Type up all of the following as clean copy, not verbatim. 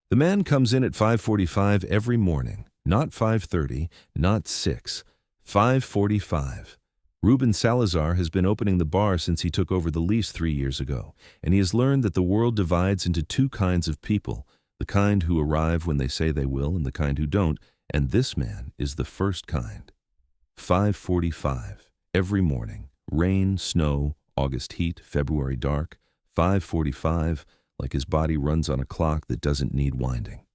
The man comes in at 5:45 every morning, not 5:30, not 6, 5:45. Ruben Salazar has been opening the bar since he took over the lease 3 years ago, and he has learned that the world divides into two kinds of people, the kind who arrive when they say they will and the kind who don't, and this man is the first kind. 5:45, every morning, rain, snow, August heat, February dark, 5:45, like his body runs on a clock that doesn't need winding.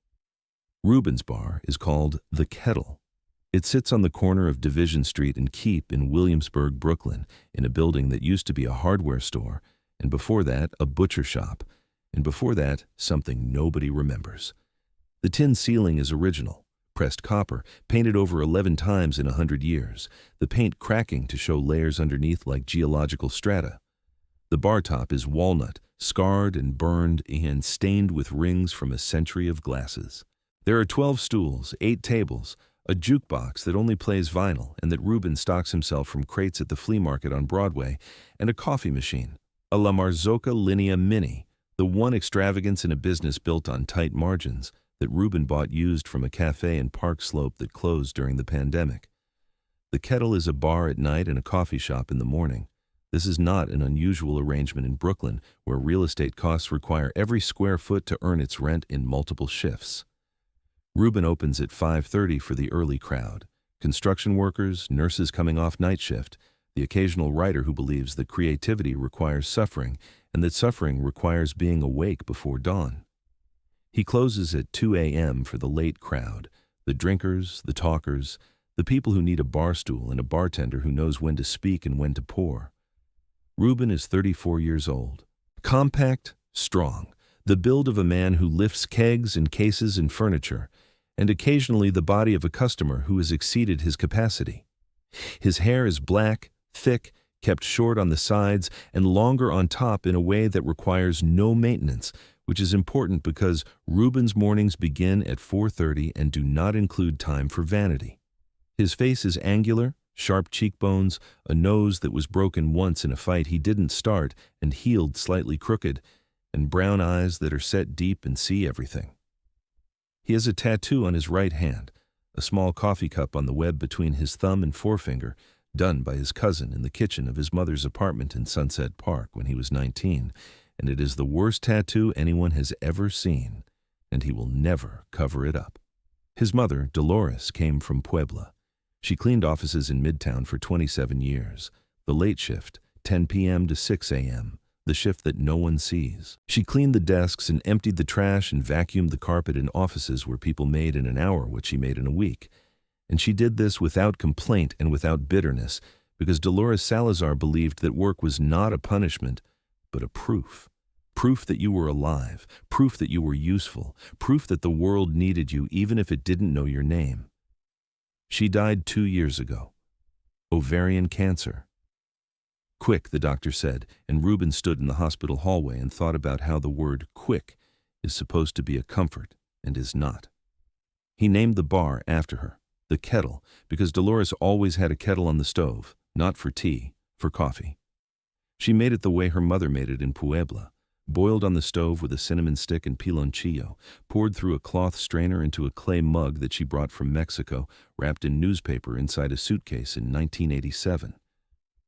Ruben's bar is called The Kettle. It sits on the corner of Division Street and Keep in Williamsburg, Brooklyn, in a building that used to be a hardware store, and before that, a butcher shop, and before that, something nobody remembers. The tin ceiling is original, pressed copper, painted over 11 times in 100 years, the paint cracking to show layers underneath like geological strata. The bar top is walnut, scarred and burned and stained with rings from a century of glasses. There are 12 stools, 8 tables, a jukebox that only plays vinyl and that Ruben stocks himself from crates at the flea market on Broadway, and a coffee machine, a La Marzocco Linea Mini, the one extravagance in a business built on tight margins that Ruben bought used from a cafe in Park Slope that closed during the pandemic. The Kettle is a bar at night and a coffee shop in the morning. This is not an unusual arrangement in Brooklyn, where real estate costs require every square foot to earn its rent in multiple shifts. Ruben opens at 5:30 for the early crowd. Construction workers, nurses coming off night shift, the occasional writer who believes that creativity requires suffering and that suffering requires being awake before dawn. He closes at 2 a.m. for the late crowd, the drinkers, the talkers, the people who need a bar stool and a bartender who knows when to speak and when to pour. Ruben is 34 years old. Compact, strong, the build of a man who lifts kegs and cases and furniture, and occasionally the body of a customer who has exceeded his capacity. His hair is black, thick, kept short on the sides, and longer on top in a way that requires no maintenance, which is important because Ruben's mornings begin at 4:30 and do not include time for vanity. His face is angular, sharp cheekbones, a nose that was broken once in a fight he didn't start and healed slightly crooked, and brown eyes that are set deep and see everything. He has a tattoo on his right hand, a small coffee cup on the web between his thumb and forefinger, done by his cousin in the kitchen of his mother's apartment in Sunset Park when he was 19, and it is the worst tattoo anyone has ever seen, and he will never cover it up. His mother, Dolores, came from Puebla. She cleaned offices in Midtown for 27 years, the late shift, 10 p.m. to 6 a.m., the shift that no one sees. She cleaned the desks and emptied the trash and vacuumed the carpet in offices where people made in an hour what she made in a week. And she did this without complaint and without bitterness, because Dolores Salazar believed that work was not a punishment, but a proof. Proof that you were alive, proof that you were useful, proof that the world needed you even if it didn't know your name. She died 2 years ago. Ovarian cancer. Quick, the doctor said, and Ruben stood in the hospital hallway and thought about how the word quick is supposed to be a comfort and is not. He named the bar after her, The Kettle, because Dolores always had a kettle on the stove, not for tea, for coffee. She made it the way her mother made it in Puebla, boiled on the stove with a cinnamon stick and piloncillo, poured through a cloth strainer into a clay mug that she brought from Mexico, wrapped in newspaper inside a suitcase in 1987.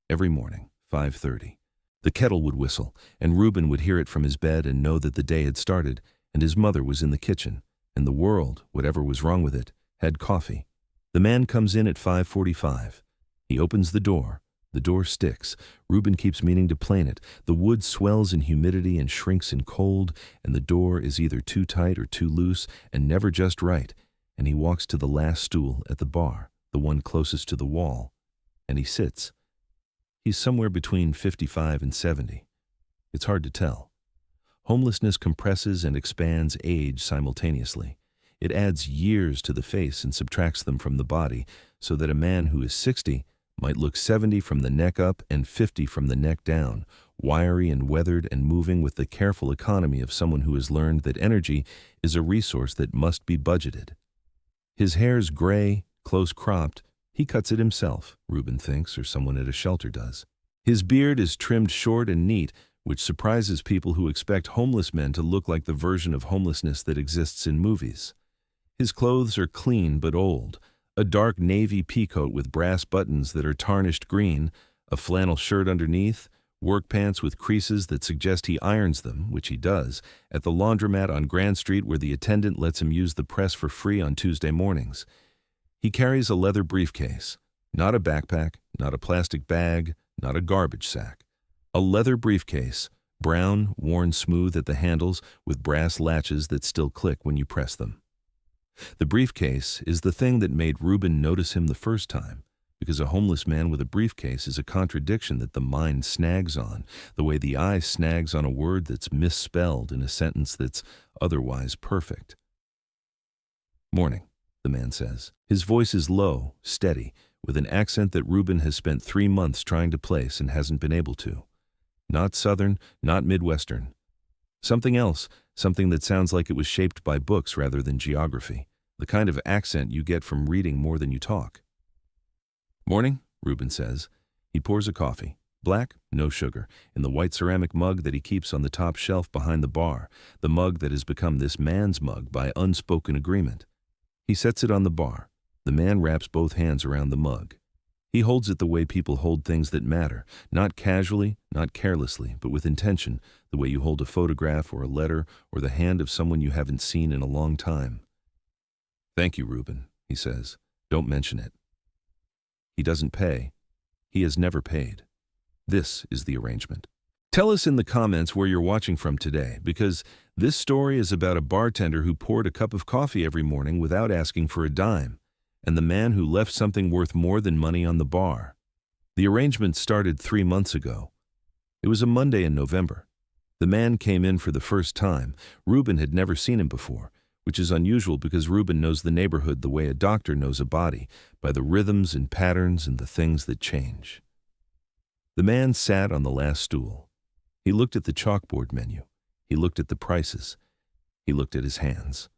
Every morning, 5:30. The kettle would whistle, and Ruben would hear it from his bed and know that the day had started, and his mother was in the kitchen, and the world, whatever was wrong with it, had coffee. The man comes in at 5:45. He opens the door. The door sticks. Ruben keeps meaning to plane it. The wood swells in humidity and shrinks in cold, and the door is either too tight or too loose, and never just right, and he walks to the last stool at the bar, the one closest to the wall, and he sits. He's somewhere between 55 and 70. It's hard to tell. Homelessness compresses and expands age simultaneously. It adds years to the face and subtracts them from the body, so that a man who is 60 might look 70 from the neck up and 50 from the neck down, wiry and weathered and moving with the careful economy of someone who has learned that energy is a resource that must be budgeted. His hair's gray, close-cropped. He cuts it himself, Ruben thinks, or someone at a shelter does. His beard is trimmed short and neat, which surprises people who expect homeless men to look like the version of homelessness that exists in movies. His clothes are clean but old, a dark navy peacoat with brass buttons that are tarnished green, a flannel shirt underneath, work pants with creases that suggest he irons them, which he does, at the laundromat on Grand Street where the attendant lets him use the press for free on Tuesday mornings. He carries a leather briefcase, not a backpack, not a plastic bag, not a garbage sack. A leather briefcase, brown, worn smooth at the handles with brass latches that still click when you press them. The briefcase is the thing that made Ruben notice him the first time, because a homeless man with a briefcase is a contradiction that the mind snags on, the way the eye snags on a word that's misspelled in a sentence that's otherwise perfect. "Morning," the man says. His voice is low, steady, with an accent that Ruben has spent 3 months trying to place and hasn't been able to. Not Southern, not Midwestern. Something else, something that sounds like it was shaped by books rather than geography, the kind of accent you get from reading more than you talk. "Morning," Ruben says. He pours a coffee, black, no sugar, in the white ceramic mug that he keeps on the top shelf behind the bar, the mug that has become this man's mug by unspoken agreement. He sets it on the bar. The man wraps both hands around the mug. He holds it the way people hold things that matter, not casually, not carelessly, but with intention, the way you hold a photograph or a letter or the hand of someone you haven't seen in a long time. "Thank you, Ruben," he says. "Don't mention it." He doesn't pay. He has never paid. This is the arrangement. Tell us in the comments where you're watching from today, because this story is about a bartender who poured a cup of coffee every morning without asking for a dime, and the man who left something worth more than money on the bar. The arrangement started 3 months ago. It was a Monday in November. The man came in for the first time. Ruben had never seen him before, which is unusual because Ruben knows the neighborhood the way a doctor knows a body, by the rhythms and patterns and the things that change. The man sat on the last stool. He looked at the chalkboard menu. He looked at the prices. He looked at his hands.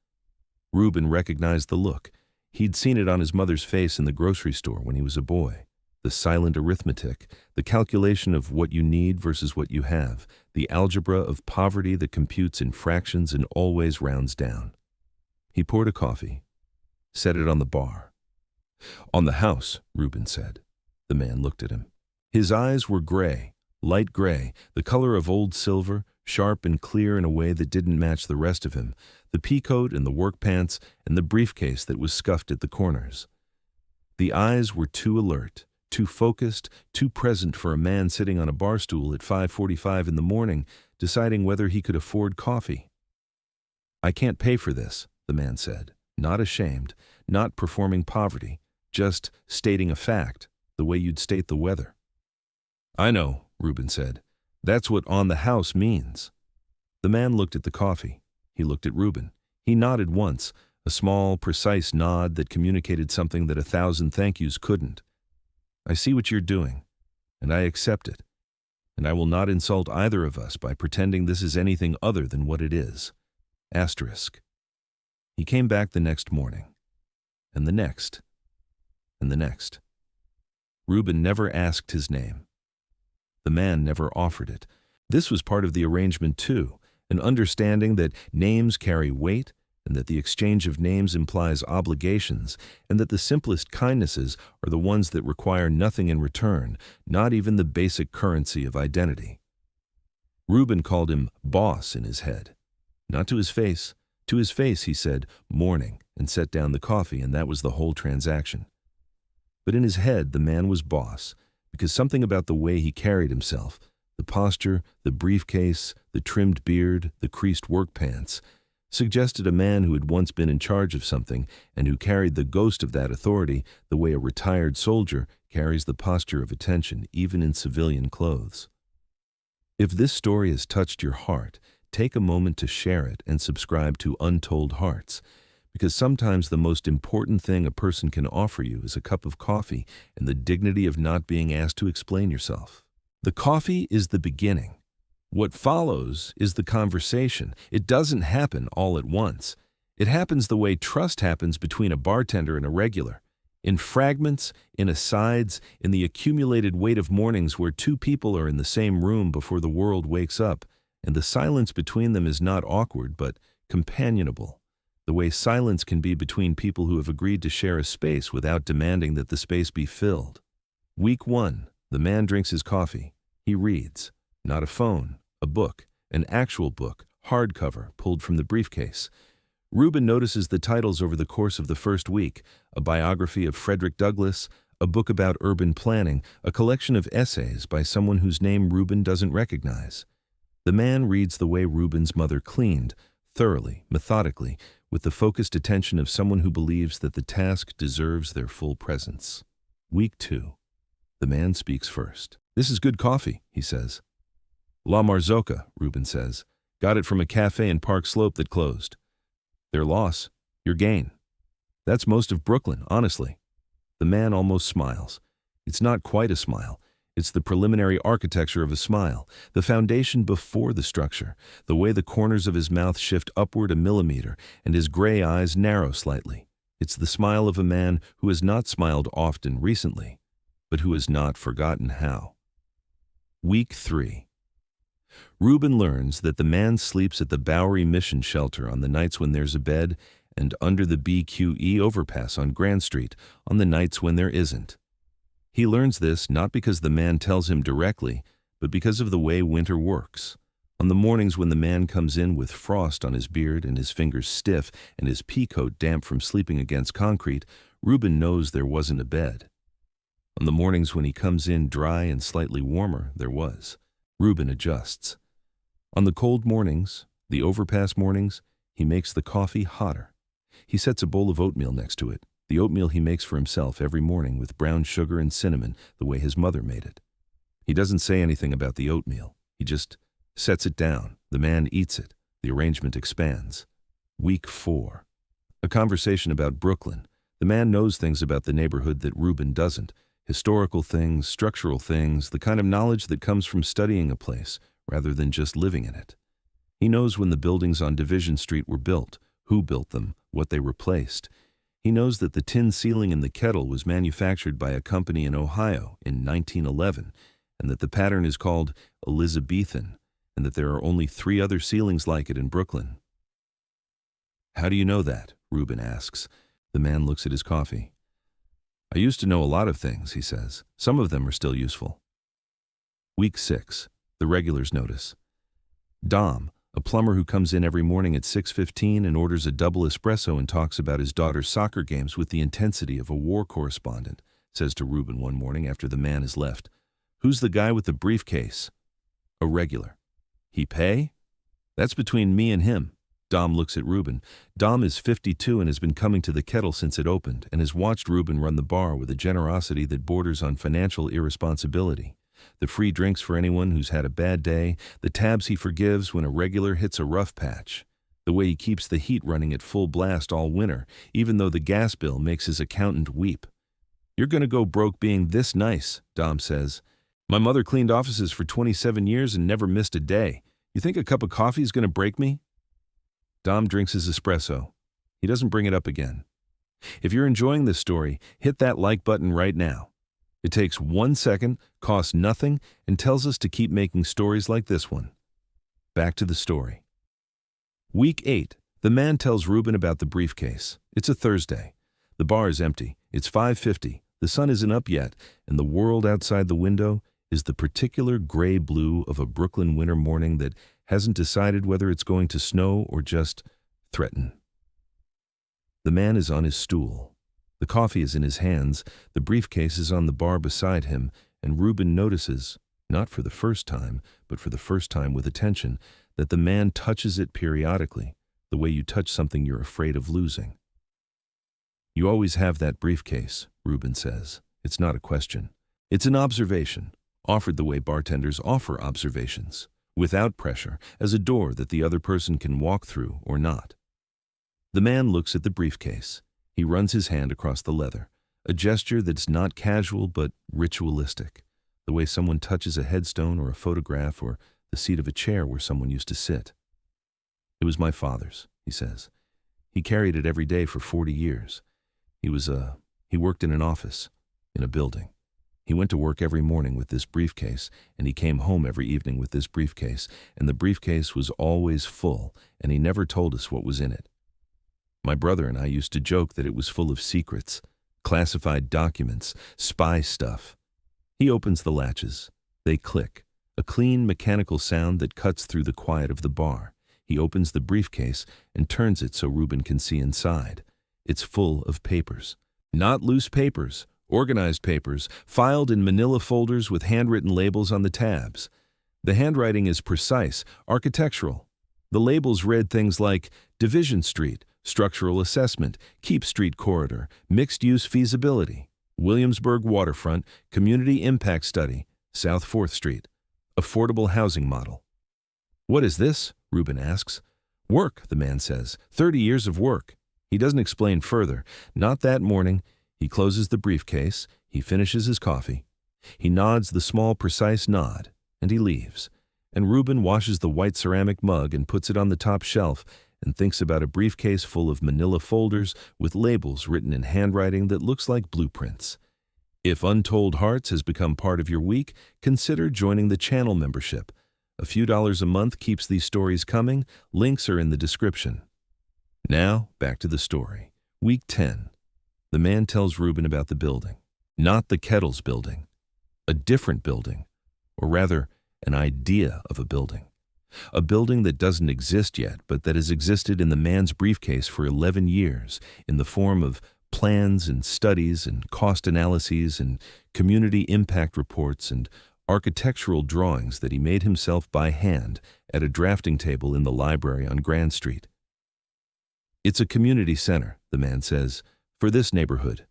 Ruben recognized the look. He'd seen it on his mother's face in the grocery store when he was a boy. The silent arithmetic, the calculation of what you need versus what you have, the algebra of poverty that computes in fractions and always rounds down. He poured a coffee, set it on the bar. "On the house," Ruben said. The man looked at him. His eyes were gray, light gray, the color of old silver, sharp and clear in a way that didn't match the rest of him, the peacoat and the work pants and the briefcase that was scuffed at the corners. The eyes were too alert, too focused, too present for a man sitting on a bar stool at 5:45 in the morning, deciding whether he could afford coffee. "I can't pay for this," the man said, not ashamed, not performing poverty, just stating a fact, the way you'd state the weather. "I know," Ruben said. "That's what 'on the house' means." The man looked at the coffee. He looked at Ruben. He nodded once, a small, precise nod that communicated something that 1,000 thank yous couldn't. "I see what you're doing, and I accept it, and I will not insult either of us by pretending this is anything other than what it is. Asterisk." He came back the next morning, and the next, and the next. Ruben never asked his name. The man never offered it. This was part of the arrangement too, an understanding that names carry weight, and that the exchange of names implies obligations, and that the simplest kindnesses are the ones that require nothing in return, not even the basic currency of identity. Ruben called him boss in his head. Not to his face. To his face he said, "Morning," and set down the coffee, and that was the whole transaction. But in his head the man was boss, because something about the way he carried himself, the posture, the briefcase, the trimmed beard, the creased work pants, suggested a man who had once been in charge of something and who carried the ghost of that authority the way a retired soldier carries the posture of attention even in civilian clothes. If this story has touched your heart, take a moment to share it and subscribe to Untold Hearts, because sometimes the most important thing a person can offer you is a cup of coffee and the dignity of not being asked to explain yourself. The coffee is the beginning. What follows is the conversation. It doesn't happen all at once. It happens the way trust happens between a bartender and a regular, In fragments, in asides, in the accumulated weight of mornings where two people are in the same room before the world wakes up, and the silence between them is not awkward but companionable, the way silence can be between people who have agreed to share a space without demanding that the space be filled. Week 1, the man drinks his coffee. He reads. Not a phone, a book, an actual book, hardcover, pulled from the briefcase. Reuben notices the titles over the course of the first week: a biography of Frederick Douglass, a book about urban planning, a collection of essays by someone whose name Reuben doesn't recognize. The man reads the way Reuben's mother cleaned, thoroughly, methodically, with the focused attention of someone who believes that the task deserves their full presence. Week 2. The man speaks first. This is good coffee, he says. La Marzocca, Reuben says. Got it from a cafe in Park Slope that closed. Their loss, your gain. That's most of Brooklyn, honestly. The man almost smiles. It's not quite a smile. It's the preliminary architecture of a smile, the foundation before the structure, the way the corners of his mouth shift upward a millimeter and his gray eyes narrow slightly. It's the smile of a man who has not smiled often recently, but who has not forgotten how. Week 3. Reuben learns that the man sleeps at the Bowery Mission Shelter on the nights when there's a bed and under the BQE overpass on Grand Street on the nights when there isn't. He learns this not because the man tells him directly, but because of the way winter works. On the mornings when the man comes in with frost on his beard and his fingers stiff and his pea coat damp from sleeping against concrete, Reuben knows there wasn't a bed. On the mornings when he comes in dry and slightly warmer, there was. Reuben adjusts. On the cold mornings, the overpass mornings, he makes the coffee hotter. He sets a bowl of oatmeal next to it, the oatmeal he makes for himself every morning with brown sugar and cinnamon, the way his mother made it. He doesn't say anything about the oatmeal. He just sets it down. The man eats it. The arrangement expands. Week 4. A conversation about Brooklyn. The man knows things about the neighborhood that Reuben doesn't. Historical things, structural things, the kind of knowledge that comes from studying a place rather than just living in it. He knows when the buildings on Division Street were built, who built them, what they replaced. He knows that the tin ceiling in the kettle was manufactured by a company in Ohio in 1911, and that the pattern is called Elizabethan, and that there are only 3 other ceilings like it in Brooklyn. How do you know that? Reuben asks. The man looks at his coffee. I used to know a lot of things, he says. Some of them are still useful. Week 6. The regulars notice. Dom, a plumber who comes in every morning at 6:15 and orders a double espresso and talks about his daughter's soccer games with the intensity of a war correspondent, says to Reuben one morning after the man has left, "Who's the guy with the briefcase?" A regular. He pay? That's between me and him. Dom looks at Reuben. Dom is 52 and has been coming to the kettle since it opened and has watched Reuben run the bar with a generosity that borders on financial irresponsibility. The free drinks for anyone who's had a bad day, the tabs he forgives when a regular hits a rough patch, the way he keeps the heat running at full blast all winter, even though the gas bill makes his accountant weep. You're going to go broke being this nice, Dom says. My mother cleaned offices for 27 years and never missed a day. You think a cup of coffee is going to break me? Dom drinks his espresso. He doesn't bring it up again. If you're enjoying this story, hit that like button right now. It takes 1 second, costs nothing, and tells us to keep making stories like this one. Back to the story. Week 8. The man tells Reuben about the briefcase. It's a Thursday. The bar is empty. It's 5:50. The sun isn't up yet, and the world outside the window is the particular gray-blue of a Brooklyn winter morning that hasn't decided whether it's going to snow or just threaten. The man is on his stool. The coffee is in his hands, the briefcase is on the bar beside him, and Reuben notices, not for the first time, but for the first time with attention, that the man touches it periodically, the way you touch something you're afraid of losing. You always have that briefcase, Reuben says. It's not a question. It's an observation, offered the way bartenders offer observations, without pressure, as a door that the other person can walk through or not. The man looks at the briefcase. He runs his hand across the leather, a gesture that's not casual but ritualistic, the way someone touches a headstone or a photograph or the seat of a chair where someone used to sit. It was my father's, he says. He carried it every day for 40 years. He was a He worked in an office, in a building. He went to work every morning with this briefcase, and he came home every evening with this briefcase, and the briefcase was always full, and he never told us what was in it. My brother and I used to joke that it was full of secrets, classified documents, spy stuff. He opens the latches. They click, a clean mechanical sound that cuts through the quiet of the bar. He opens the briefcase and turns it so Ruben can see inside. It's full of papers. Not loose papers, organized papers, filed in manila folders with handwritten labels on the tabs. The handwriting is precise, architectural. The labels read things like Division Street, Structural Assessment, Keep Street Corridor, Mixed-Use Feasibility, Williamsburg Waterfront, Community Impact Study, South 4th Street, Affordable Housing Model. "What is this?" Ruben asks. "Work," the man says. 30 years of work. He doesn't explain further. Not that morning. He closes the briefcase. He finishes his coffee. He nods the small, precise nod, and he leaves. And Ruben washes the white ceramic mug and puts it on the top shelf and thinks about a briefcase full of manila folders with labels written in handwriting that looks like blueprints. If Untold Hearts has become part of your week, consider joining the channel membership. A few dollars a month keeps these stories coming. Links are in the description. Now, back to the story. Week 10. The man tells Ruben about the building. Not the Kettles building. A different building. Or rather, an idea of a building. A building that doesn't exist yet, but that has existed in the man's briefcase for 11 years, in the form of plans and studies and cost analyses and community impact reports and architectural drawings that he made himself by hand at a drafting table in the library on Grand Street. It's a community center, the man says, for this neighborhood.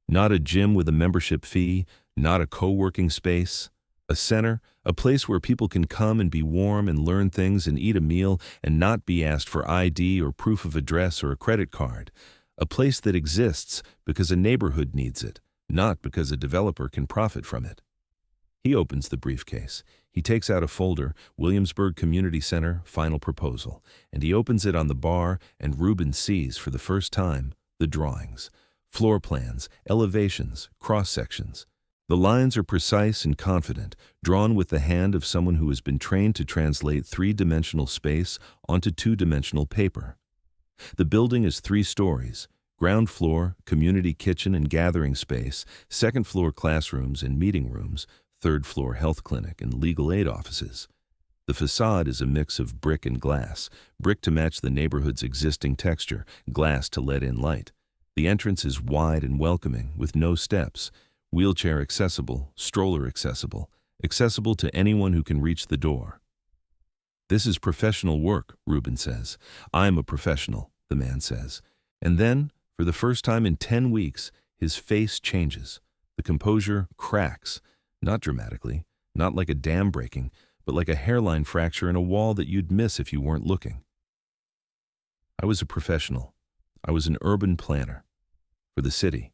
Not a gym with a membership fee, not a co-working space. A center, a place where people can come and be warm and learn things and eat a meal and not be asked for ID or proof of address or a credit card. A place that exists because a neighborhood needs it, not because a developer can profit from it. He opens the briefcase. He takes out a folder, Williamsburg Community Center, Final Proposal, and he opens it on the bar, and Ruben sees, for the first time, the drawings, floor plans, elevations, cross-sections. The lines are precise and confident, drawn with the hand of someone who has been trained to translate three-dimensional space onto two-dimensional paper. The building is 3 stories, ground floor, community kitchen and gathering space, second floor classrooms and meeting rooms, third floor health clinic and legal aid offices. The facade is a mix of brick and glass, brick to match the neighborhood's existing texture, glass to let in light. The entrance is wide and welcoming, with no steps. Wheelchair accessible, stroller accessible, accessible to anyone who can reach the door. "This is professional work," Ruben says. "I'm a professional," the man says. And then, for the first time in 10 weeks, his face changes. The composure cracks, not dramatically, not like a dam breaking, but like a hairline fracture in a wall that you'd miss if you weren't looking. "I was a professional. I was an urban planner. For the city.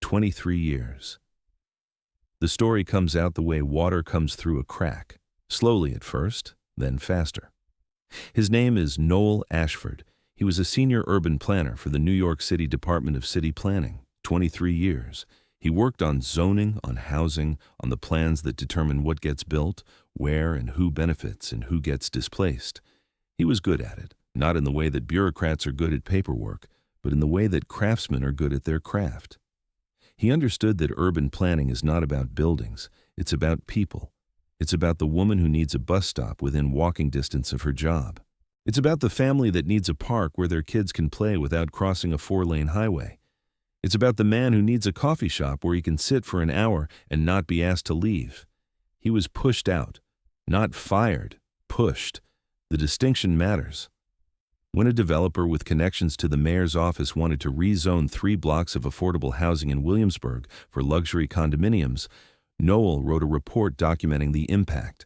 23 years. The story comes out the way water comes through a crack, slowly at first, then faster. His name is Noel Ashford. He was a senior urban planner for the New York City Department of City Planning, 23 years. He worked on zoning, on housing, on the plans that determine what gets built, where and who benefits and who gets displaced. He was good at it, not in the way that bureaucrats are good at paperwork, but in the way that craftsmen are good at their craft. He understood that urban planning is not about buildings, it's about people. It's about the woman who needs a bus stop within walking distance of her job. It's about the family that needs a park where their kids can play without crossing a 4-lane highway. It's about the man who needs a coffee shop where he can sit for an hour and not be asked to leave. He was pushed out, not fired, pushed. The distinction matters. When a developer with connections to the mayor's office wanted to rezone 3 blocks of affordable housing in Williamsburg for luxury condominiums, Noel wrote a report documenting the impact.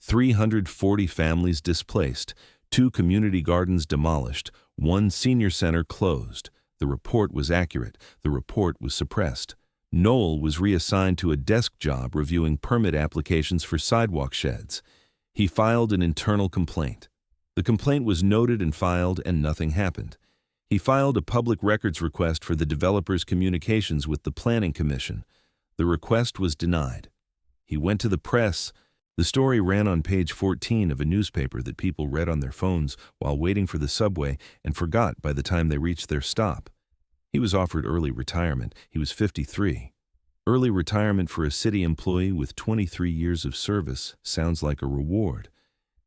340 families displaced, 2 community gardens demolished, 1 senior center closed. The report was accurate. The report was suppressed. Noel was reassigned to a desk job reviewing permit applications for sidewalk sheds. He filed an internal complaint. The complaint was noted and filed, and nothing happened. He filed a public records request for the developer's communications with the Planning Commission. The request was denied. He went to the press. The story ran on page 14 of a newspaper that people read on their phones while waiting for the subway and forgot by the time they reached their stop. He was offered early retirement. He was 53. Early retirement for a city employee with 23 years of service sounds like a reward.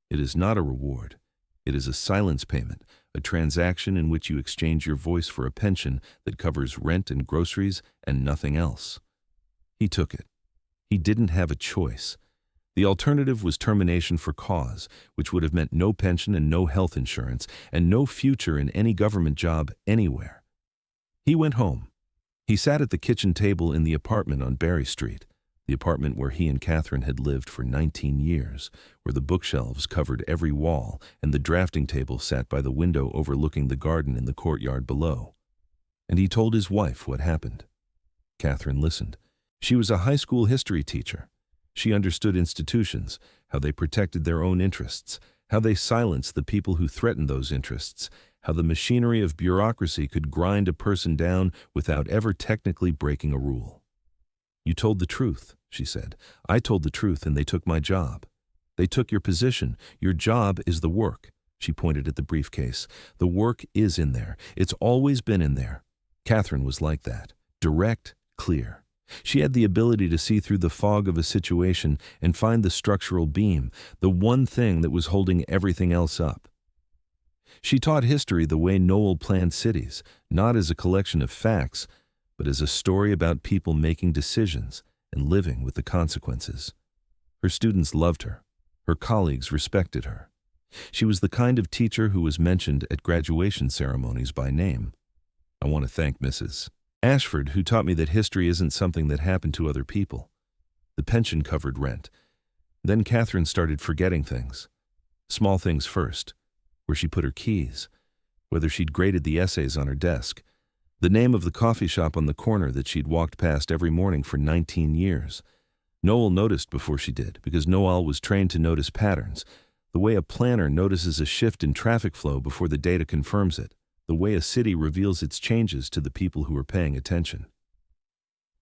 It is not a reward. It is a silence payment, a transaction in which you exchange your voice for a pension that covers rent and groceries and nothing else. He took it. He didn't have a choice. The alternative was termination for cause, which would have meant no pension and no health insurance and no future in any government job anywhere. He went home. He sat at the kitchen table in the apartment on Berry Street, the apartment where he and Catherine had lived for 19 years, where the bookshelves covered every wall and the drafting table sat by the window overlooking the garden in the courtyard below. And he told his wife what happened. Catherine listened. She was a high school history teacher. She understood institutions, how they protected their own interests, how they silenced the people who threatened those interests, how the machinery of bureaucracy could grind a person down without ever technically breaking a rule. "You told the truth," she said. "I told the truth and they took my job. They took your position. Your job is the work." She pointed at the briefcase. "The work is in there. It's always been in there." Catherine was like that. Direct, clear. She had the ability to see through the fog of a situation and find the structural beam, the one thing that was holding everything else up. She taught history the way Noel planned cities, not as a collection of facts, but as a story about people making decisions and living with the consequences. Her students loved her. Her colleagues respected her. She was the kind of teacher who was mentioned at graduation ceremonies by name. "I want to thank Mrs. Ashford, who taught me that history isn't something that happened to other people." The pension covered rent. Then Catherine started forgetting things. Small things first. Where she put her keys, whether she'd graded the essays on her desk, the name of the coffee shop on the corner that she'd walked past every morning for 19 years. Noel noticed before she did, because Noel was trained to notice patterns, the way a planner notices a shift in traffic flow before the data confirms it, the way a city reveals its changes to the people who are paying attention.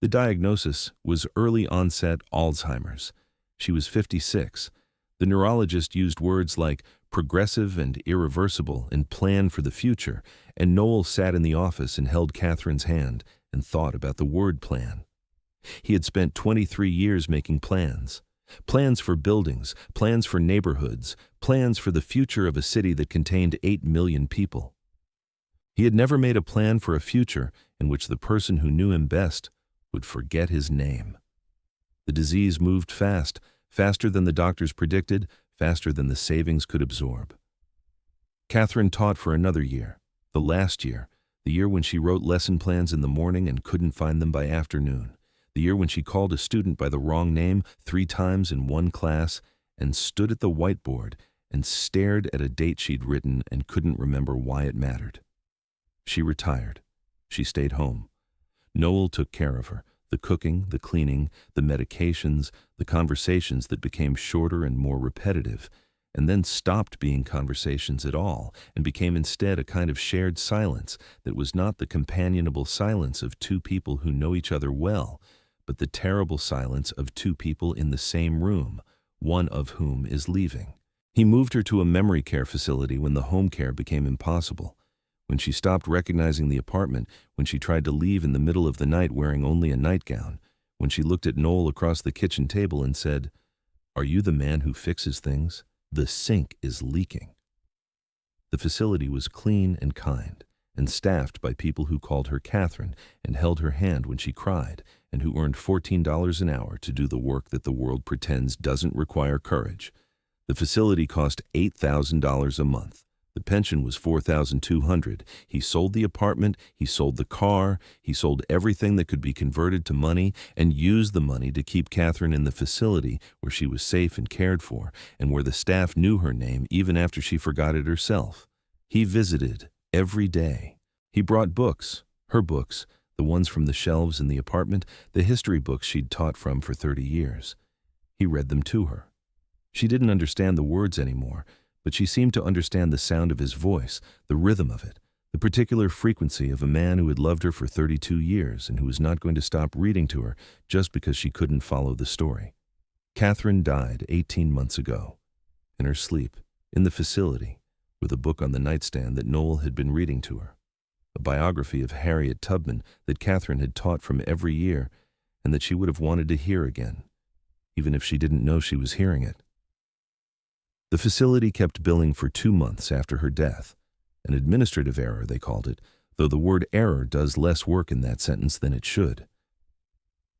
The diagnosis was early onset Alzheimer's. She was 56. The neurologist used words like progressive and irreversible and plan for the future, and Noel sat in the office and held Catherine's hand and thought about the word plan. He had spent 23 years making plans. Plans for buildings, plans for neighborhoods, plans for the future of a city that contained 8 million people. He had never made a plan for a future in which the person who knew him best would forget his name. The disease moved fast, faster than the doctors predicted, faster than the savings could absorb. Catherine taught for another year, the last year, the year when she wrote lesson plans in the morning and couldn't find them by afternoon, the year when she called a student by the wrong name 3 times in one class and stood at the whiteboard and stared at a date she'd written and couldn't remember why it mattered. She retired. She stayed home. Noel took care of her. The cooking, the cleaning, the medications, the conversations that became shorter and more repetitive, and then stopped being conversations at all and became instead a kind of shared silence that was not the companionable silence of 2 people who know each other well, but the terrible silence of 2 people in the same room, one of whom is leaving. He moved her to a memory care facility when the home care became impossible. When she stopped recognizing the apartment, when she tried to leave in the middle of the night wearing only a nightgown, when she looked at Noel across the kitchen table and said, "Are you the man who fixes things? The sink is leaking." The facility was clean and kind, and staffed by people who called her Catherine and held her hand when she cried, and who earned $14 an hour to do the work that the world pretends doesn't require courage. The facility cost $8,000 a month. The pension was $4,200. He sold the apartment, he sold the car, he sold everything that could be converted to money and used the money to keep Catherine in the facility where she was safe and cared for and where the staff knew her name even after she forgot it herself. He visited every day. He brought books, her books, the ones from the shelves in the apartment, the history books she'd taught from for 30 years. He read them to her. She didn't understand the words anymore, but she seemed to understand the sound of his voice, the rhythm of it, The particular frequency of a man who had loved her for 32 years and who was not going to stop reading to her just because she couldn't follow the story. Catherine died 18 months ago, in her sleep, in the facility, with a book on the nightstand that Noel had been reading to her. A biography of Harriet Tubman that Catherine had taught from every year and that she would have wanted to hear again, even if she didn't know she was hearing it. The facility kept billing for 2 months after her death. An administrative error, they called it, though the word error does less work in that sentence than it should.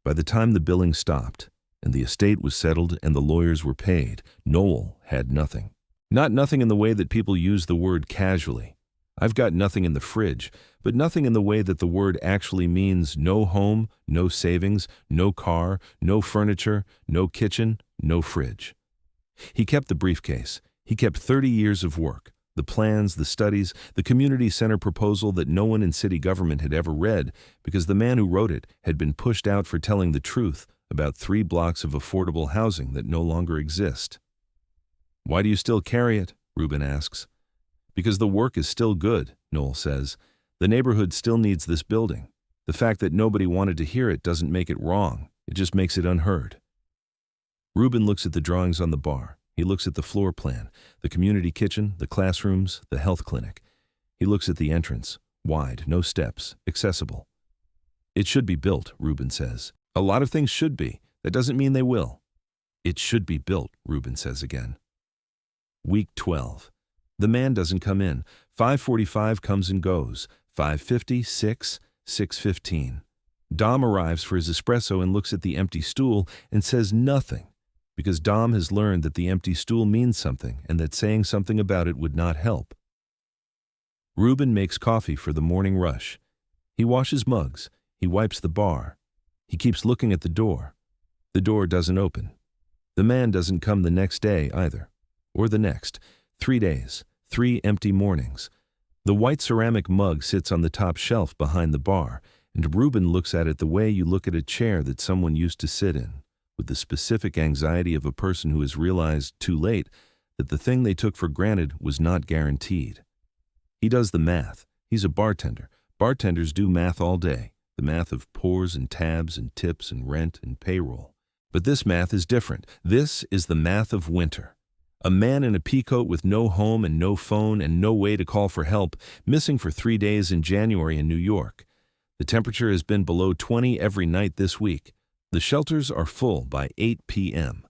By the time the billing stopped, and the estate was settled and the lawyers were paid, Noel had nothing. Not nothing in the way that people use the word casually. I've got nothing in the fridge, but nothing in the way that the word actually means no home, no savings, no car, no furniture, no kitchen, no fridge. He kept the briefcase. He kept 30 years of work, the plans, the studies, the community center proposal that no one in city government had ever read because the man who wrote it had been pushed out for telling the truth about 3 blocks of affordable housing that no longer exist. "Why do you still carry it?" Reuben asks. "Because the work is still good," Noel says. "The neighborhood still needs this building. The fact that nobody wanted to hear it doesn't make it wrong. It just makes it unheard." Reuben looks at the drawings on the bar. He looks at the floor plan, the community kitchen, the classrooms, the health clinic. He looks at the entrance, wide, no steps, accessible. "It should be built," Reuben says. "A lot of things should be. That doesn't mean they will." "It should be built," Reuben says again. Week 12. The man doesn't come in. 5:45 comes and goes. 5:50, 6, 6:15. Dom arrives for his espresso and looks at the empty stool and says nothing, because Dom has learned that the empty stool means something and that saying something about it would not help. Reuben makes coffee for the morning rush. He washes mugs. He wipes the bar. He keeps looking at the door. The door doesn't open. The man doesn't come the next day either. Or the next. 3 days. 3 empty mornings. The white ceramic mug sits on the top shelf behind the bar, and Reuben looks at it the way you look at a chair that someone used to sit in, with the specific anxiety of a person who has realized, too late, that the thing they took for granted was not guaranteed. He does the math. He's a bartender. Bartenders do math all day, the math of pours and tabs and tips and rent and payroll. But this math is different. This is the math of winter. A man in a peacoat with no home and no phone and no way to call for help, missing for 3 days in January in New York. The temperature has been below 20 every night this week. The shelters are full by 8 p.m.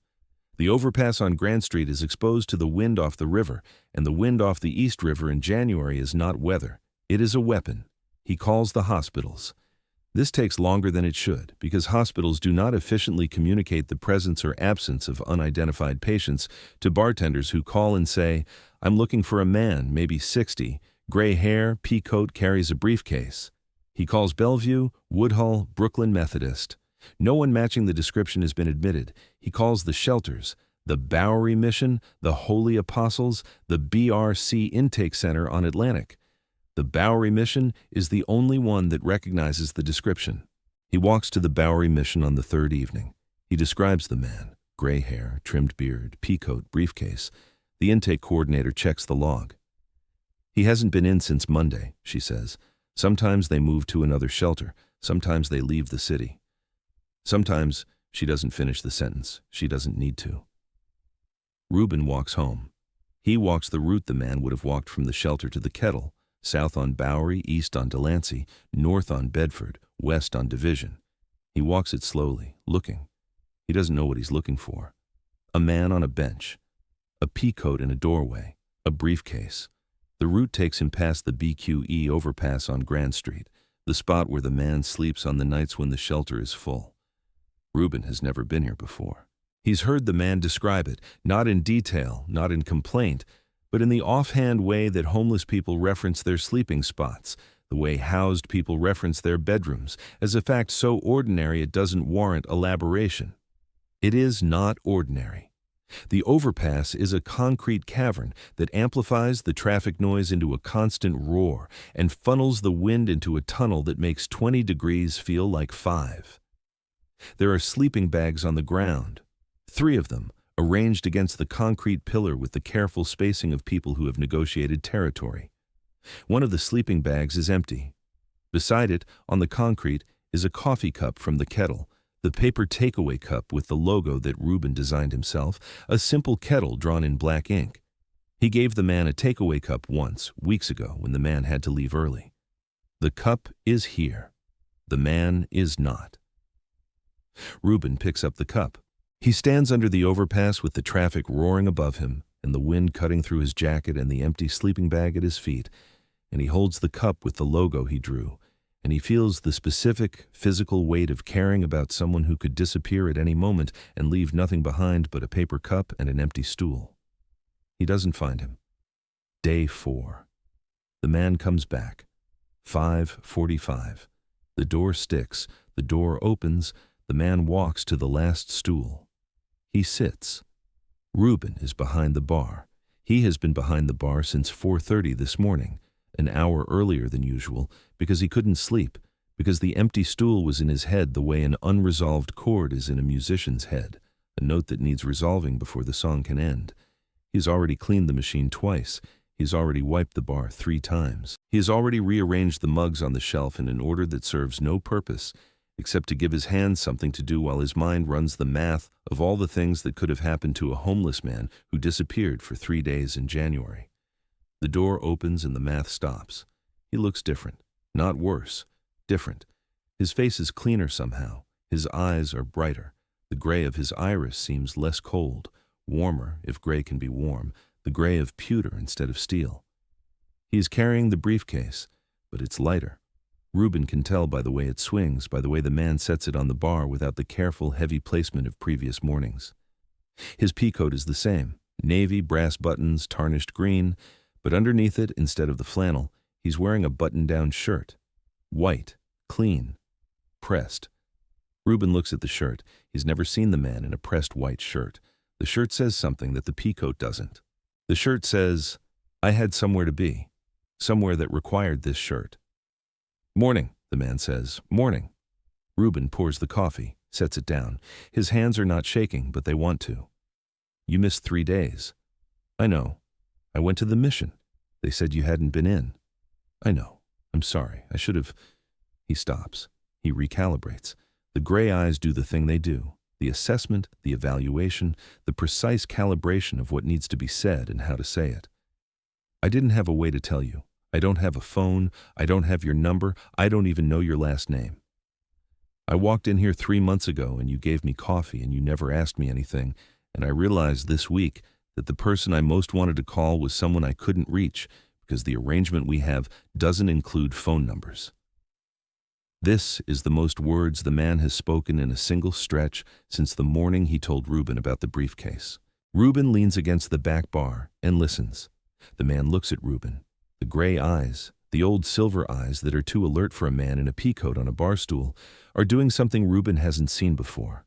The overpass on Grand Street is exposed to the wind off the river, and the wind off the East River in January is not weather. It is a weapon. He calls the hospitals. This takes longer than it should, because hospitals do not efficiently communicate the presence or absence of unidentified patients to bartenders who call and say, "I'm looking for a man, maybe 60, gray hair, peacoat, carries a briefcase." He calls Bellevue, Woodhull, Brooklyn Methodist. No one matching the description has been admitted. He calls the shelters, the Bowery Mission, the Holy Apostles, the BRC Intake Center on Atlantic. The Bowery Mission is the only one that recognizes the description. He walks to the Bowery Mission on the 3rd evening. He describes the man, gray hair, trimmed beard, peacoat, briefcase. The intake coordinator checks the log. "He hasn't been in since Monday," she says. "Sometimes they move to another shelter. Sometimes they leave the city. Sometimes," she doesn't finish the sentence. She doesn't need to. Reuben walks home. He walks the route the man would have walked from the shelter to the kettle. South on Bowery, east on Delancey, north on Bedford, west on Division. He walks it slowly, looking. He doesn't know what he's looking for. A man on a bench. A peacoat in a doorway. A briefcase. The route takes him past the BQE overpass on Grand Street, the spot where the man sleeps on the nights when the shelter is full. Reuben has never been here before. He's heard the man describe it, not in detail, not in complaint, but in the offhand way that homeless people reference their sleeping spots, the way housed people reference their bedrooms, as a fact so ordinary it doesn't warrant elaboration. It is not ordinary. The overpass is a concrete cavern that amplifies the traffic noise into a constant roar and funnels the wind into a tunnel that makes 20 degrees feel like 5. There are sleeping bags on the ground, 3 of them, arranged against the concrete pillar with the careful spacing of people who have negotiated territory. One of the sleeping bags is empty. Beside it, on the concrete, is a coffee cup from the kettle, the paper takeaway cup with the logo that Ruben designed himself, a simple kettle drawn in black ink. He gave the man a takeaway cup once, weeks ago, when the man had to leave early. The cup is here. The man is not. Ruben picks up the cup. He stands under the overpass with the traffic roaring above him and the wind cutting through his jacket and the empty sleeping bag at his feet, and he holds the cup with the logo he drew, and he feels the specific, physical weight of caring about someone who could disappear at any moment and leave nothing behind but a paper cup and an empty stool. He doesn't find him. Day 4. The man comes back. 5:45. The door sticks. The door opens. The man walks to the last stool. He sits. Ruben is behind the bar. He has been behind the bar since 4:30 this morning, an hour earlier than usual, because he couldn't sleep, because the empty stool was in his head the way an unresolved chord is in a musician's head, a note that needs resolving before the song can end. He's already cleaned the machine twice. He's already wiped the bar 3 times. He has already rearranged the mugs on the shelf in an order that serves no purpose, except to give his hands something to do while his mind runs the math of all the things that could have happened to a homeless man who disappeared for 3 days in January. The door opens and the math stops. He looks different. Not worse. Different. His face is cleaner somehow. His eyes are brighter. The gray of his iris seems less cold, warmer, if gray can be warm, the gray of pewter instead of steel. He is carrying the briefcase, but it's lighter. Ruben can tell by the way it swings, by the way the man sets it on the bar without the careful, heavy placement of previous mornings. His peacoat is the same, navy, brass buttons, tarnished green, but underneath it, instead of the flannel, he's wearing a button-down shirt. White, clean, pressed. Ruben looks at the shirt. He's never seen the man in a pressed white shirt. The shirt says something that the peacoat doesn't. The shirt says, "I had somewhere to be, somewhere that required this shirt." "Morning," the man says. "Morning." Ruben pours the coffee, sets it down. His hands are not shaking, but they want to. "You missed 3 days." "I know. I went to the mission. They said you hadn't been in." "I know. I'm sorry. I should have." He stops. He recalibrates. The gray eyes do the thing they do. The assessment, the evaluation, the precise calibration of what needs to be said and how to say it. "I didn't have a way to tell you. I don't have a phone. I don't have your number. I don't even know your last name. I walked in here 3 months ago and you gave me coffee and you never asked me anything, and I realized this week that the person I most wanted to call was someone I couldn't reach because the arrangement we have doesn't include phone numbers." This is the most words the man has spoken in a single stretch since the morning he told Ruben about the briefcase. Ruben leans against the back bar and listens. The man looks at Ruben. The gray eyes, the old silver eyes that are too alert for a man in a peacoat on a bar stool, are doing something Ruben hasn't seen before.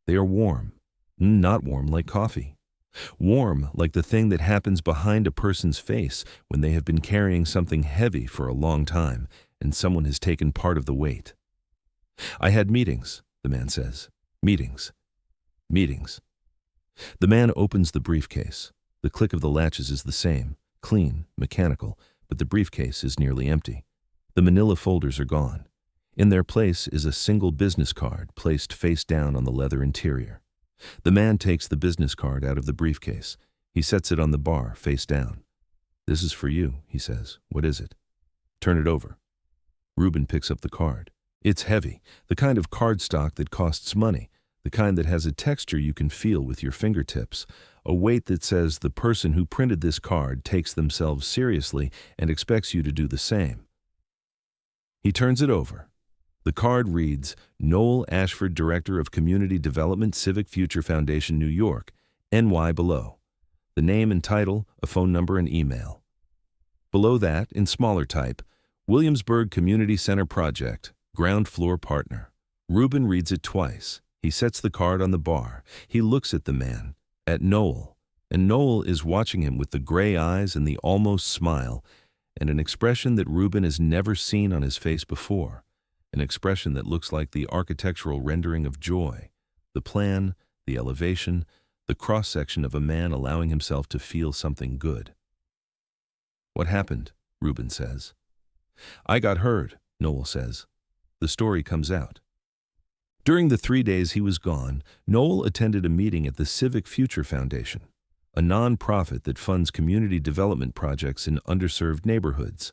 They are warm. Not warm like coffee. Warm like the thing that happens behind a person's face when they have been carrying something heavy for a long time and someone has taken part of the weight. "I had meetings," the man says. "Meetings. Meetings." The man opens the briefcase. The click of the latches is the same, clean, mechanical, but the briefcase is nearly empty. The manila folders are gone. In their place is a single business card placed face down on the leather interior. The man takes the business card out of the briefcase. He sets it on the bar, face down. "This is for you," he says. "What is it?" "Turn it over." Ruben picks up the card. It's heavy, the kind of cardstock that costs money, the kind that has a texture you can feel with your fingertips, a weight that says the person who printed this card takes themselves seriously and expects you to do the same. He turns it over. The card reads, "Noel Ashford, Director of Community Development, Civic Future Foundation, New York, NY," below. The name and title, a phone number and email. Below that, in smaller type, "Williamsburg Community Center Project, ground floor partner." Ruben reads it twice. He sets the card on the bar. He looks at the man, at Noel, and Noel is watching him with the gray eyes and the almost smile, and an expression that Ruben has never seen on his face before, an expression that looks like the architectural rendering of joy, the plan, the elevation, the cross-section of a man allowing himself to feel something good. "What happened?" Ruben says. I got heard, Noel says. The story comes out. During the 3 days he was gone, Noel attended a meeting at the Civic Future Foundation, a non-profit that funds community development projects in underserved neighborhoods.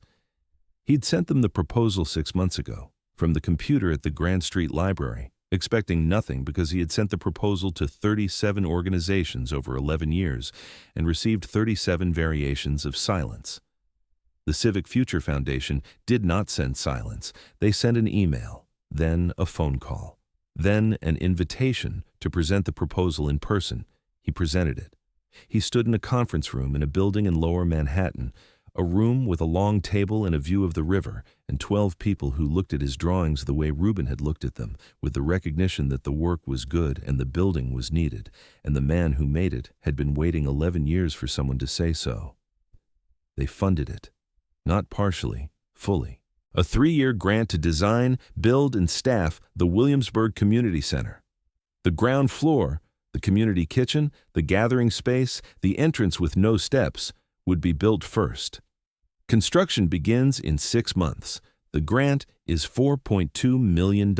He'd sent them the proposal 6 months ago, from the computer at the Grant Street Library, expecting nothing because he had sent the proposal to 37 organizations over 11 years and received 37 variations of silence. The Civic Future Foundation did not send silence. They sent an email, then a phone call, then an invitation to present the proposal in person. He presented it. He stood in a conference room in a building in Lower Manhattan, a room with a long table and a view of the river, and 12 people who looked at his drawings the way Ruben had looked at them, with the recognition that the work was good and the building was needed, and the man who made it had been waiting 11 years for someone to say so. They funded it. Not partially, fully. A 3-year grant to design, build, and staff the Williamsburg Community Center. The ground floor, the community kitchen, the gathering space, the entrance with no steps, would be built first. Construction begins in 6 months. The grant is $4.2 million.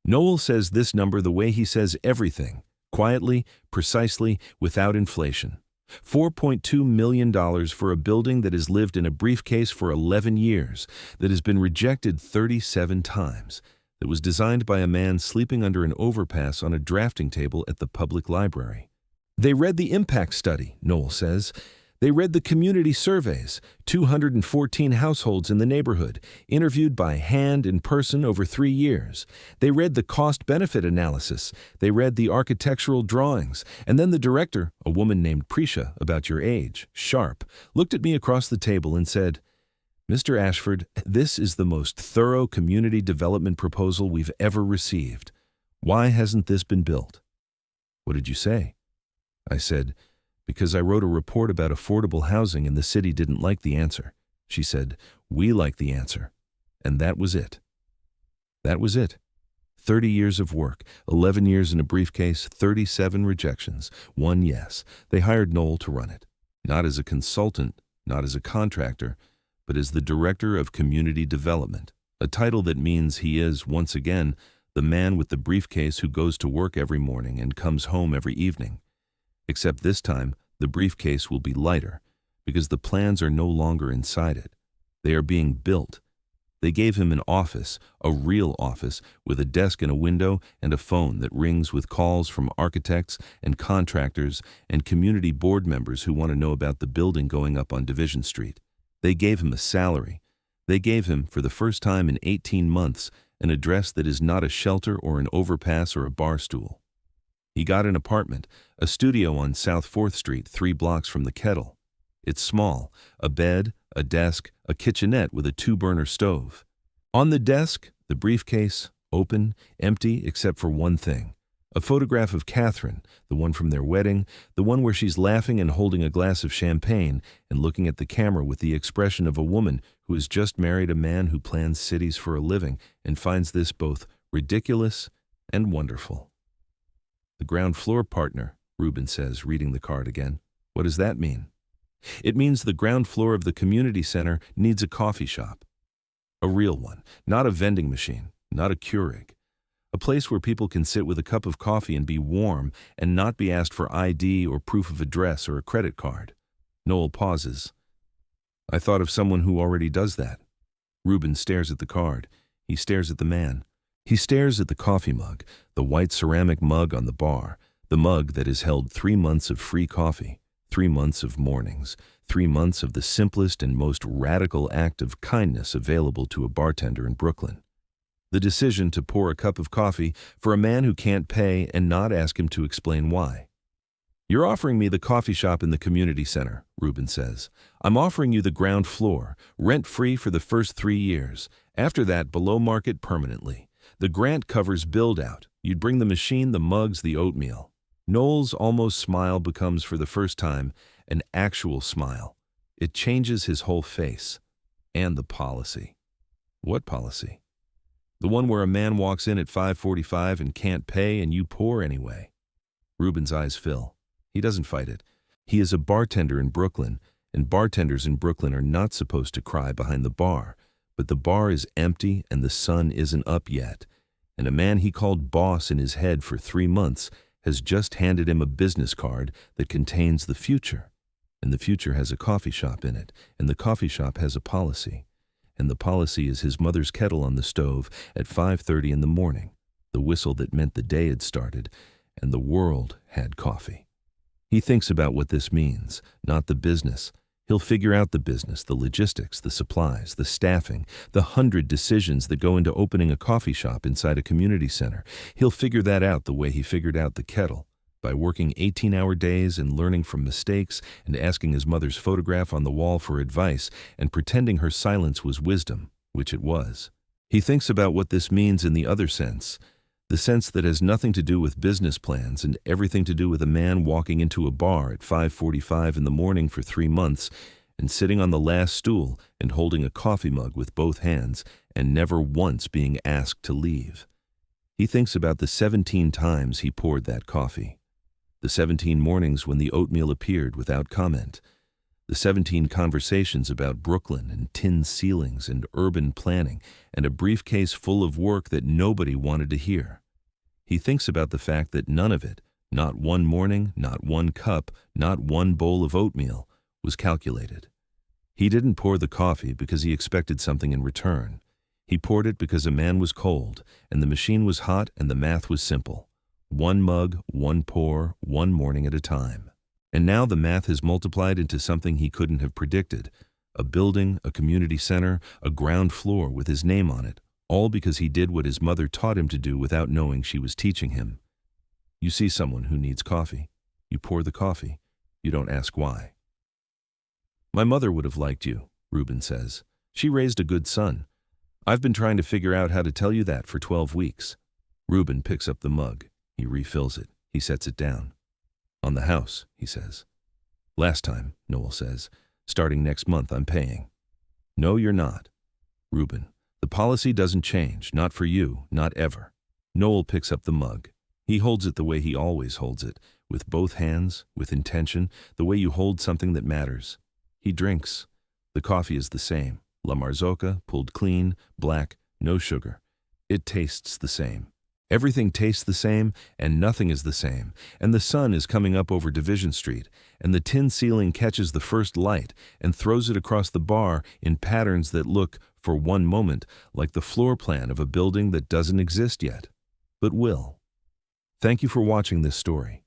Noel says this number the way he says everything, quietly, precisely, without inflation. $4.2 million for a building that has lived in a briefcase for 11 years, that has been rejected 37 times, that was designed by a man sleeping under an overpass on a drafting table at the public library. They read the impact study, Noel says. They read the community surveys, 214 households in the neighborhood, interviewed by hand in person over 3 years. They read the cost-benefit analysis. They read the architectural drawings. And then the director, a woman named Prisha, about your age, sharp, looked at me across the table and said, Mr. Ashford, this is the most thorough community development proposal we've ever received. Why hasn't this been built? What did you say? I said, because I wrote a report about affordable housing and the city didn't like the answer. She said, we like the answer. And that was it. That was it. 30 years of work, 11 years in a briefcase, 37 rejections, 1 yes. They hired Noel to run it. Not as a consultant, not as a contractor, but as the Director of Community Development, a title that means he is, once again, the man with the briefcase who goes to work every morning and comes home every evening. Except this time, the briefcase will be lighter, because the plans are no longer inside it. They are being built. They gave him an office, a real office, with a desk and a window and a phone that rings with calls from architects and contractors and community board members who want to know about the building going up on Division Street. They gave him a salary. They gave him, for the first time in 18 months, an address that is not a shelter or an overpass or a bar stool. He got an apartment, a studio on South 4th Street, 3 blocks from the Kettle. It's small, a bed, a desk, a kitchenette with a 2-burner stove. On the desk, the briefcase, open, empty except for one thing. A photograph of Catherine, the one from their wedding, the one where she's laughing and holding a glass of champagne and looking at the camera with the expression of a woman who has just married a man who plans cities for a living and finds this both ridiculous and wonderful. The ground floor partner, Ruben says, reading the card again. What does that mean? It means the ground floor of the community center needs a coffee shop. A real one, not a vending machine, not a Keurig. A place where people can sit with a cup of coffee and be warm and not be asked for ID or proof of address or a credit card. Noel pauses. I thought of someone who already does that. Ruben stares at the card. He stares at the man. He stares at the coffee mug, the white ceramic mug on the bar, the mug that has held 3 months of free coffee, 3 months of mornings, 3 months of the simplest and most radical act of kindness available to a bartender in Brooklyn. The decision to pour a cup of coffee for a man who can't pay and not ask him to explain why. You're offering me the coffee shop in the community center, Ruben says. I'm offering you the ground floor, rent-free for the first 3 years. After that, below market permanently. The grant covers build-out. You'd bring the machine, the mugs, the oatmeal. Noel's almost smile becomes, for the first time, an actual smile. It changes his whole face. And the policy. What policy? The one where a man walks in at 5:45 and can't pay and you pour anyway. Ruben's eyes fill. He doesn't fight it. He is a bartender in Brooklyn, and bartenders in Brooklyn are not supposed to cry behind the bar, but the bar is empty and the sun isn't up yet, and a man he called boss in his head for 3 months has just handed him a business card that contains the future, and the future has a coffee shop in it, and the coffee shop has a policy, and the policy is his mother's kettle on the stove at 5:30 in the morning, the whistle that meant the day had started, and the world had coffee. He thinks about what this means, not the business. He'll figure out the business, the logistics, the supplies, the staffing, the 100 decisions that go into opening a coffee shop inside a community center. He'll figure that out the way he figured out the kettle, by working 18-hour days and learning from mistakes and asking his mother's photograph on the wall for advice and pretending her silence was wisdom, which it was. He thinks about what this means in the other sense, the sense that has nothing to do with business plans and everything to do with a man walking into a bar at 5:45 in the morning for 3 months and sitting on the last stool and holding a coffee mug with both hands and never once being asked to leave. He thinks about the 17 times he poured that coffee, the 17 mornings when the oatmeal appeared without comment, the 17 conversations about Brooklyn and tin ceilings and urban planning and a briefcase full of work that nobody wanted to hear. He thinks about the fact that none of it, not one morning, not one cup, not one bowl of oatmeal, was calculated. He didn't pour the coffee because he expected something in return. He poured it because a man was cold, and the machine was hot, and the math was simple. 1 mug, 1 pour, 1 morning at a time. And now the math has multiplied into something he couldn't have predicted. A building, a community center, a ground floor with his name on it, all because he did what his mother taught him to do without knowing she was teaching him. You see someone who needs coffee. You pour the coffee. You don't ask why. My mother would have liked you, Ruben says. She raised a good son. I've been trying to figure out how to tell you that for 12 weeks. Ruben picks up the mug. He refills it. He sets it down. On the house, he says. Last time, Noel says. Starting next month, I'm paying. No, you're not. Ruben, the policy doesn't change. Not for you, not ever. Noel picks up the mug. He holds it the way he always holds it, with both hands, with intention, the way you hold something that matters. He drinks. The coffee is the same. La Marzocca, pulled clean, black, no sugar. It tastes the same. Everything tastes the same, and nothing is the same, and the sun is coming up over Division Street, and the tin ceiling catches the first light and throws it across the bar in patterns that look, for one moment, like the floor plan of a building that doesn't exist yet, but will. Thank you for watching this story.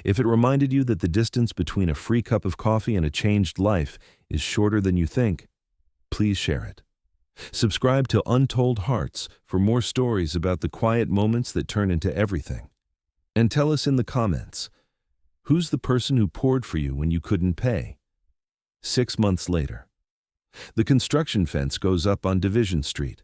If it reminded you that the distance between a free cup of coffee and a changed life is shorter than you think, please share it. Subscribe to Untold Hearts for more stories about the quiet moments that turn into everything. And tell us in the comments, who's the person who poured for you when you couldn't pay? 6 months later. The construction fence goes up on Division Street.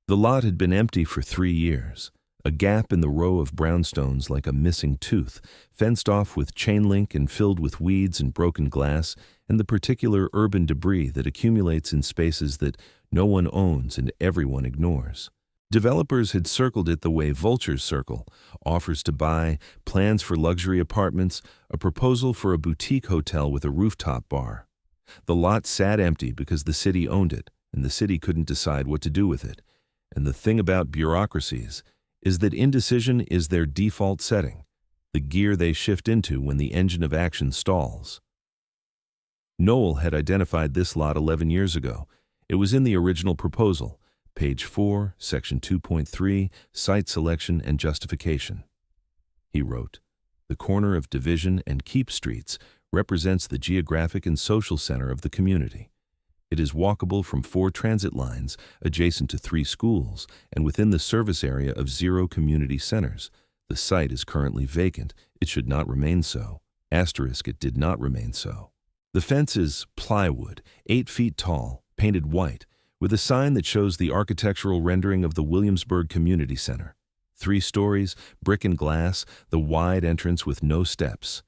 The lot had been empty for 3 years. A gap in the row of brownstones like a missing tooth, fenced off with chain link and filled with weeds and broken glass, and the particular urban debris that accumulates in spaces that no one owns and everyone ignores. Developers had circled it the way vultures circle: offers to buy, plans for luxury apartments, a proposal for a boutique hotel with a rooftop bar. The lot sat empty because the city owned it, and the city couldn't decide what to do with it. And the thing about bureaucracies is that indecision is their default setting, the gear they shift into when the engine of action stalls. Noel had identified this lot 11 years ago. It was in the original proposal, page 4, section 2.3, site selection and justification. He wrote, "The corner of Division and Keep Streets represents the geographic and social center of the community. It is walkable from 4 transit lines, adjacent to 3 schools, and within the service area of 0 community centers. The site is currently vacant. It should not remain so. Asterisk, it did not remain so. The fence is plywood, 8 feet tall, painted white, with a sign that shows the architectural rendering of the Williamsburg Community Center. 3 stories, brick and glass, the wide entrance with no steps.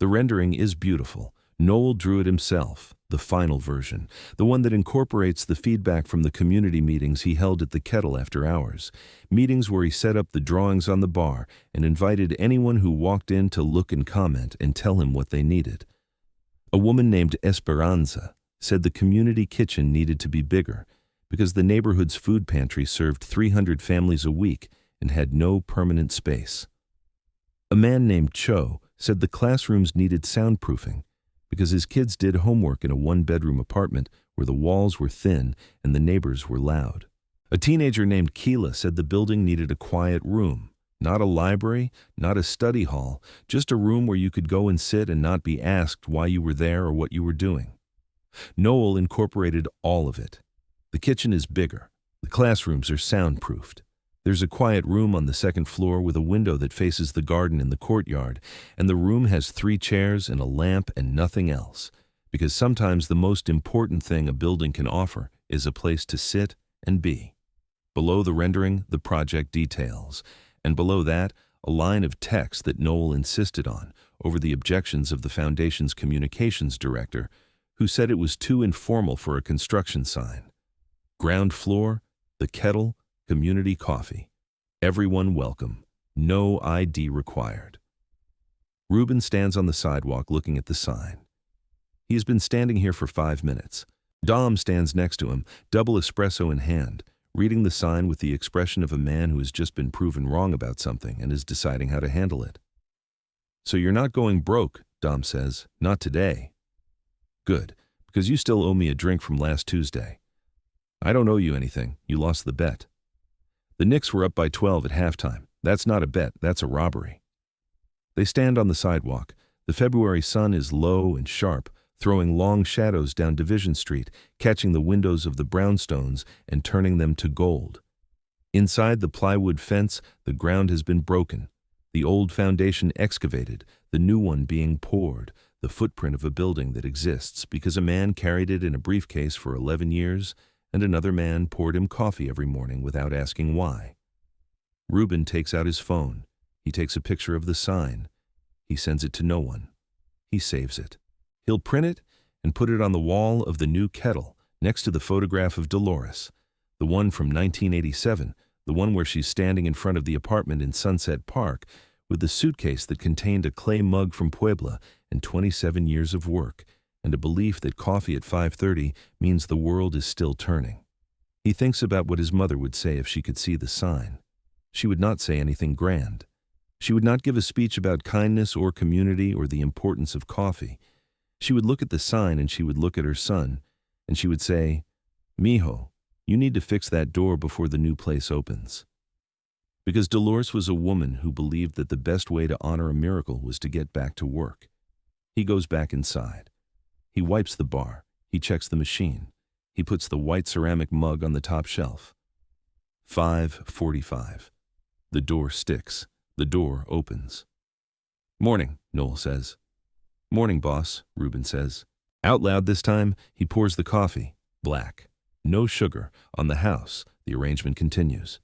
The rendering is beautiful. Noel drew it himself, the final version, the one that incorporates the feedback from the community meetings he held at the Kettle after hours, meetings where he set up the drawings on the bar and invited anyone who walked in to look and comment and tell him what they needed. A woman named Esperanza said the community kitchen needed to be bigger because the neighborhood's food pantry served 300 families a week and had no permanent space. A man named Cho said the classrooms needed soundproofing because his kids did homework in a one-bedroom apartment where the walls were thin and the neighbors were loud. A teenager named Keela said the building needed a quiet room, not a library, not a study hall, just a room where you could go and sit and not be asked why you were there or what you were doing. Noel incorporated all of it. The kitchen is bigger. The classrooms are soundproofed. There's a quiet room on the second floor with a window that faces the garden in the courtyard, and the room has 3 chairs and a lamp and nothing else, because sometimes the most important thing a building can offer is a place to sit and be. Below the rendering, the project details, and below that, a line of text that Noel insisted on over the objections of the foundation's communications director, who said it was too informal for a construction sign. Ground floor, the kettle, community coffee. Everyone welcome. No ID required. Ruben stands on the sidewalk looking at the sign. He has been standing here for 5 minutes. Dom stands next to him, double espresso in hand, reading the sign with the expression of a man who has just been proven wrong about something and is deciding how to handle it. "So you're not going broke," Dom says. "Not today." "Good, because you still owe me a drink from last Tuesday." "I don't owe you anything. You lost the bet." "The Knicks were up by 12 at halftime. That's not a bet, that's a robbery." They stand on the sidewalk. The February sun is low and sharp, throwing long shadows down Division Street, catching the windows of the brownstones and turning them to gold. Inside the plywood fence, the ground has been broken, the old foundation excavated, the new one being poured, the footprint of a building that exists because a man carried it in a briefcase for 11 years and another man poured him coffee every morning without asking why. Ruben takes out his phone. He takes a picture of the sign. He sends it to no one. He saves it. He'll print it and put it on the wall of the new kettle next to the photograph of Dolores, the one from 1987, the one where she's standing in front of the apartment in Sunset Park with the suitcase that contained a clay mug from Puebla and 27 years of work, and a belief that coffee at 5:30 means the world is still turning. He thinks about what his mother would say if she could see the sign. She would not say anything grand. She would not give a speech about kindness or community or the importance of coffee. She would look at the sign and she would look at her son, and she would say, "Mijo, you need to fix that door before the new place opens." Because Dolores was a woman who believed that the best way to honor a miracle was to get back to work. He goes back inside. He wipes the bar. He checks the machine. He puts the white ceramic mug on the top shelf. 5:45. The door sticks. The door opens. "Morning," Noel says. "Morning, boss," Ruben says. Out loud this time, he pours the coffee. Black. No sugar. On the house, the arrangement continues.